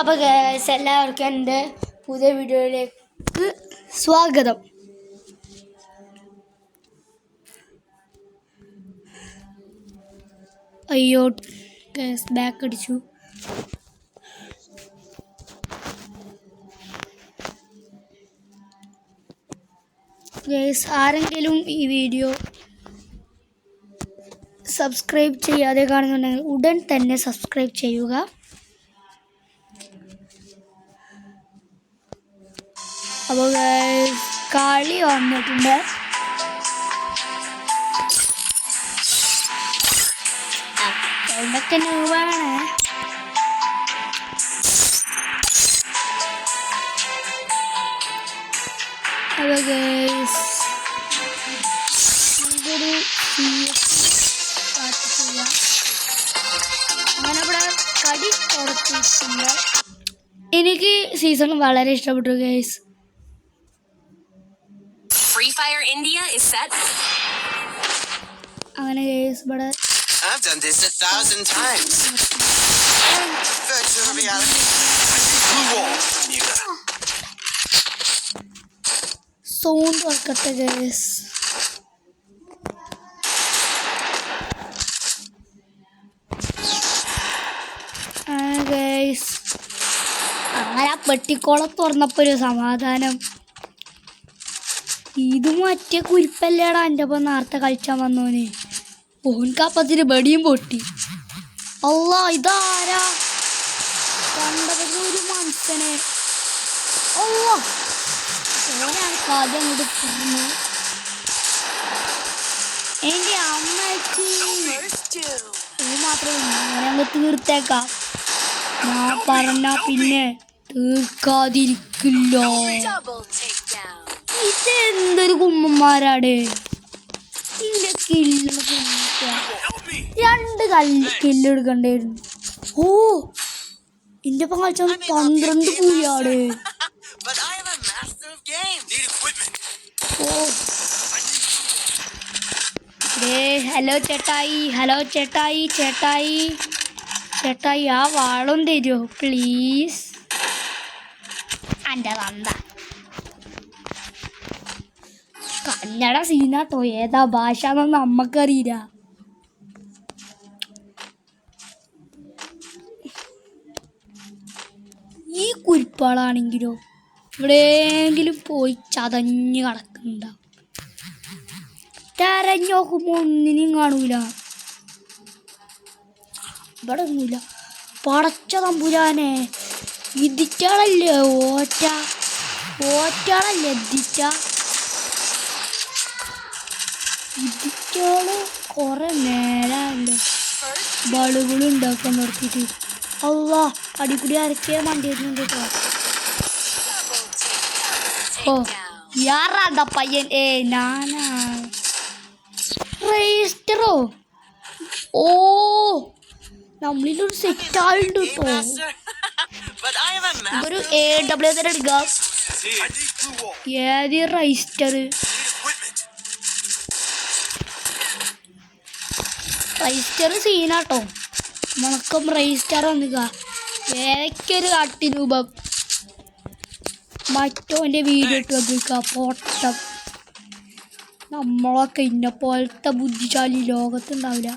അപ്പോൾ ഗൈസ് എല്ലാവർക്കും എൻ്റെ പുതിയ വീഡിയോയിലേക്ക് സ്വാഗതം. അയ്യോ ഗൈസ് ബാക്ക് അടിച്ചു. ഗൈസ് ആരെങ്കിലും ഈ വീഡിയോ സബ്സ്ക്രൈബ് ചെയ്യാതെ കാണുന്നുണ്ടെങ്കിൽ ഉടൻ തന്നെ സബ്സ്ക്രൈബ് ചെയ്യുക. അപ്പോൾ ഗൈസ് കളി വന്നിട്ടുണ്ട്. അക്കൗണ്ടൊക്കെ ന്യൂവാണ്. അപ്പോൾ ഗൈസ് നമുക്കൊരു സ്റ്റാർട്ട് ചെയ്യാം. അങ്ങനെ ഇവിടെ കളി കൊടുത്തിട്ടുണ്ട്. എനിക്ക് സീസൺ വളരെ ഇഷ്ടപ്പെട്ടു guys. Free Fire India is set. അങ്ങനെ ഗൈസ് ഇവിടെ I've done this 1,000 times. Virtual reality. Sound വെക്കട്ടെ ഗൈസ്. ഗൈസ് അങ്ങനെ ആ പെട്ടിക്കോളം തുറന്നപ്പോൾ ഒരു സമാധാനം. ഇത് മറ്റേ കുരിപ്പല്ലേടാ എൻ്റെ ഒപ്പം നേരത്തെ കളിച്ചാൻ വന്നോന്. ഓൻക്കപ്പത്തിന് ബടിയും പൊട്ടി. അല്ല ഇതാരാ കണ്ടത്? ഒരു മനുഷ്യനെ ഓനാണ് ആദ്യം അങ്ങോട്ട് പറഞ്ഞു. എൻ്റെ അമ്മയ്ക്ക് മാത്രമേ അങ്ങനെ അങ്ങ് തീർത്തേക്കാം. ഞാൻ പറഞ്ഞ പിന്നെ തീർക്കാതിരിക്കില്ല. ഇതെന്തൊരു കുമ്മന്മാരാട്. ഇന്റെ രണ്ട് കില്ലെടുക്കണ്ടായിരുന്നു. ഓ ഇന്റെ ഒപ്പം കളിച്ച 12 പൂയാട്. ഹലോ ചേട്ടായി, ഹലോ ചേട്ടായി, ചേട്ടായി ചേട്ടായി ആ വാളും തരുമോ പ്ലീസ്? എൻ്റെ തന്ത കന്നഡ സീനാട്ടോ. ഏതാ ഭാഷ എന്നൊന്നും നമ്മക്കറിയില്ല. ഈ കുരിപ്പാളാണെങ്കിലോ എവിടെയെങ്കിലും പോയി ചതഞ്ഞ് കിടക്കുന്നുണ്ടാവും. തെരഞ്ഞു നോക്കുമ്പോൾ ഒന്നിനും കാണൂല. ഇവിടെ ഒന്നുമില്ല. പടച്ച തമ്പുരാനെ, ഇതിറ്റാളല്ലേ ഓറ്റാളല്ലേ ഇതിറ്റാള് കുറെ നേരമല്ലേ ബളുകൾ ഉണ്ടാക്കാൻ നിർത്തിയിട്ട്. അള്ളാ അടിക്കൂടി അരക്കേ വണ്ടി വരുന്നുണ്ട് കേട്ടോ. ഓ യാറാ പയ്യൻ. ഞാനാ രജിസ്റ്ററോ? ഓ നമ്മളിലൊരു സെറ്റ് ആളുണ്ട് കേട്ടോ. ഒരു AW തന്നെ എടുക്കാം. ഏത് രജിസ്റ്റർ സീനാട്ടോ. മുളക്കം രജിസ്റ്റർ വന്നിക്ക. ഏതൊരു കാട്ടിനൂപം മറ്റോൻ്റെ വീഡിയോ ഇട്ട് വന്നിക്ക. പൊട്ടം. നമ്മളൊക്കെ ഇന്ന പോലത്തെ ബുദ്ധിശാലി ലോകത്തുണ്ടാവില്ല.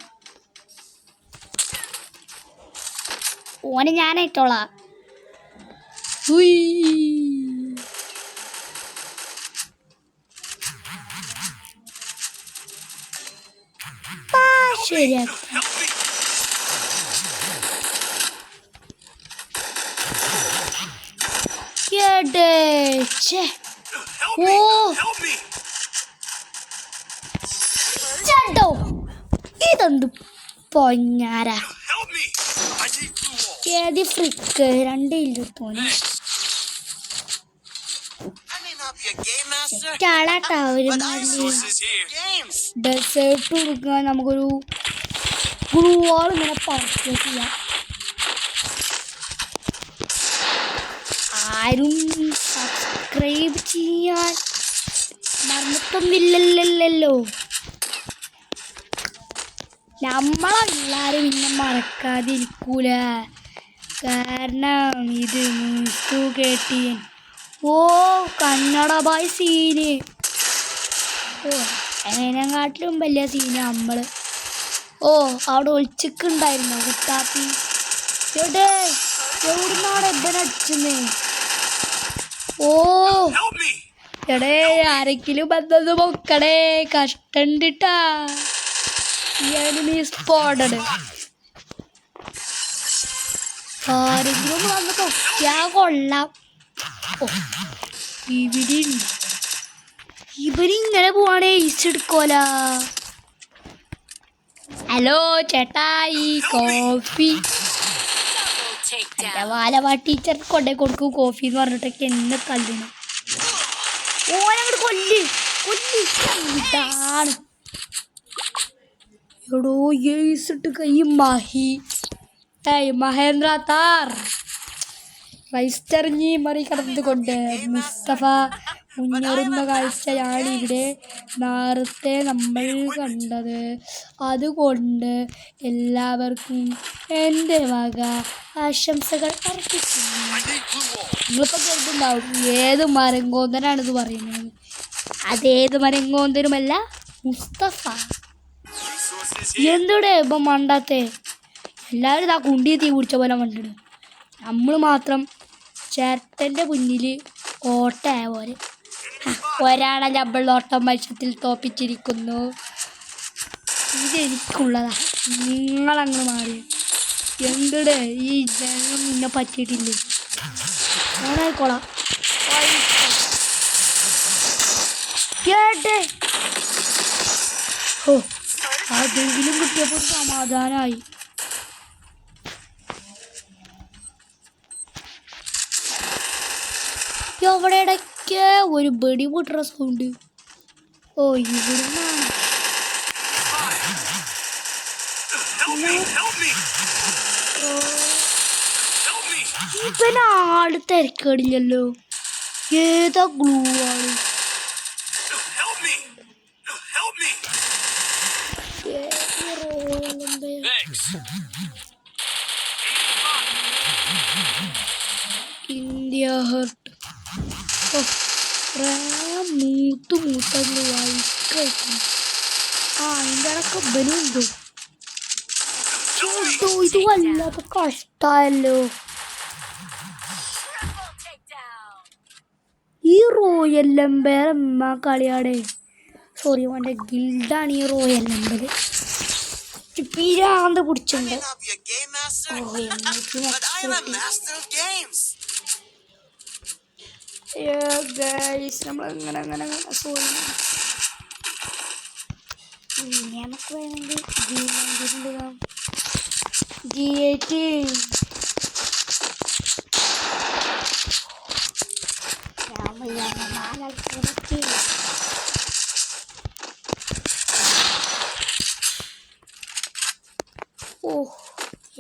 ഓനെ ഞാനായിട്ടോളാം. ശരിയാക്കാം. ഓ ചണ്ടോ ഇതെന്ത് പൊഞ്ഞാരാ. ഏത് ഫ്രിക്ക് 2 ഇല്ലത്തോനെ ചാടാട്ടാ. ഒരു ഡെസേർട്ട് കൊടുക്കുക. നമുക്കൊരു ഗ്ലൂവാൾ ഇങ്ങനെ പർച്ചേസ് ചെയ്യാം. ആരും സബ്സ്ക്രൈബ് ചെയ്യാൻ മറന്നിട്ടൊന്നില്ലല്ലോ. നമ്മളെല്ലാരും പിന്നെ മറക്കാതിരിക്കൂല. കാരണം ഇത് മുത്തു കെട്ടിയൻ. ഓ കന്നഡ ബായ് സീന്. ഓ അതിനെക്കാട്ടിലും വലിയ സീന് നമ്മള്. ഓ അവിടെ ഒളിച്ചിക്കുണ്ടായിരുന്നോ കുട്ടാപ്പി? എവിടുന്നാണ് എബനടിച്ചെന്നേ? ഓ എടേ ആരെങ്കിലും വന്നത് പൊക്കടേ, കഷ്ടണ്ടിട്ടാ. സ്പോട്ടഡ്. ആരെങ്കിലും വന്ന് പൊക്കിയാ കൊള്ളാം. ഓ ഇവരിങ്ങനെ പോവാണേ ഈച്ചെടുക്കോല. ഹലോ ചേട്ടായി കോഫി. എൻ്റെ വാലവാ ടീച്ചർ കൊണ്ടേ കൊടുക്കും കോഫി എന്ന് പറഞ്ഞിട്ടൊക്കെ എന്നെ തല്ലണം. ഓനങ്ങോട്ട് കൊല്ലിട്ടാണ്. എടോ ഏസിട്ട് കൈ മഹേന്ദ്ര താർ റൈസ്റ്ററിഞ്ഞി മറികടന്നുകൊണ്ട് മുസ്തഫ മുന്നേറുന്ന കാഴ്ചയാണ് ഇവിടെ നേരത്തെ നമ്മൾ കണ്ടത്. അതുകൊണ്ട് എല്ലാവർക്കും എൻ്റെ വക ആശംസകൾ അർപ്പിക്കുന്നു. നിങ്ങളിപ്പോൾ കേൾക്കുന്നുണ്ടാവും ഏത് മരങ്കോന്തനാണിത് പറയുന്നത്. അതേത് മരങ്കോന്തനുമല്ല, മുസ്തഫ. എന്തുടെ ഇപ്പം മണ്ടാത്തെ? എല്ലാവരും ഇതാ കുണ്ടി തീ കുടിച്ച പോലെ മണ്ടിടും. നമ്മൾ മാത്രം ചേട്ടൻ്റെ മുന്നിൽ ഓട്ടയായ പോലെ. ഒരാളെ നമ്മൾ ഓട്ടം മത്സരത്തിൽ തോപ്പിച്ചിരിക്കുന്നു. ഇതെനിക്കുള്ളതാ, നിങ്ങളങ്ങ് മാറി. എന്തുടെ ഈ ജനം മുന്നേ പറ്റിയിട്ടില്ലേ? ഓണായിക്കോളാം. കേട്ടേ ഓ അതെങ്കിലും കിട്ടിയപ്പോൾ സമാധാനമായി. അവിടെ ഇടയ്ക്ക് ഒരു ബെടി പൊട്ടുന്ന സൗണ്ട്. ഓ ഇവിടുന്നാണ്. ഇവനാള് തിരക്കേടില്ലല്ലോ. ഏതാ ഗ്ലൂ ആണ്? India hurt. മൂത്തങ്ങ് വായിക്കും. അതിൻ്റെ ഇടയ്ക്ക് ബനുണ്ടോ? ഇത് വല്ലാത്ത കഷ്ടമല്ലോ. ഈ റോയൽ നമ്പർ എമ്മ കളിയാടെ. സോറി അവൻ്റെ ഗിൽഡാണ് ഈ റോയൽ നമ്പർ. പിരാന്ത് പിടിച്ചിട്ടുണ്ട്. നമ്മളങ്ങനെ സോറി. നമുക്ക് വേണമെങ്കിൽ G18 ഓ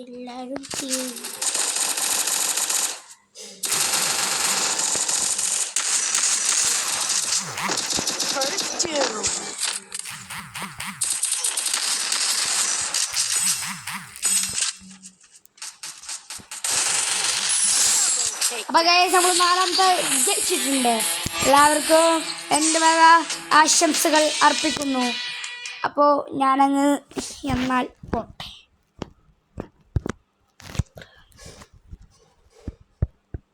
എല്ലാവരും അപ്പൊ ഗൈസ് നമ്മൾ 4ാമത്തെ ജയിച്ചിട്ടുണ്ട്. എല്ലാവർക്കും എൻ്റെ വക ആശംസകൾ അർപ്പിക്കുന്നു. അപ്പോൾ ഞാനങ്ങ് എന്നാൽ പോട്ടെ.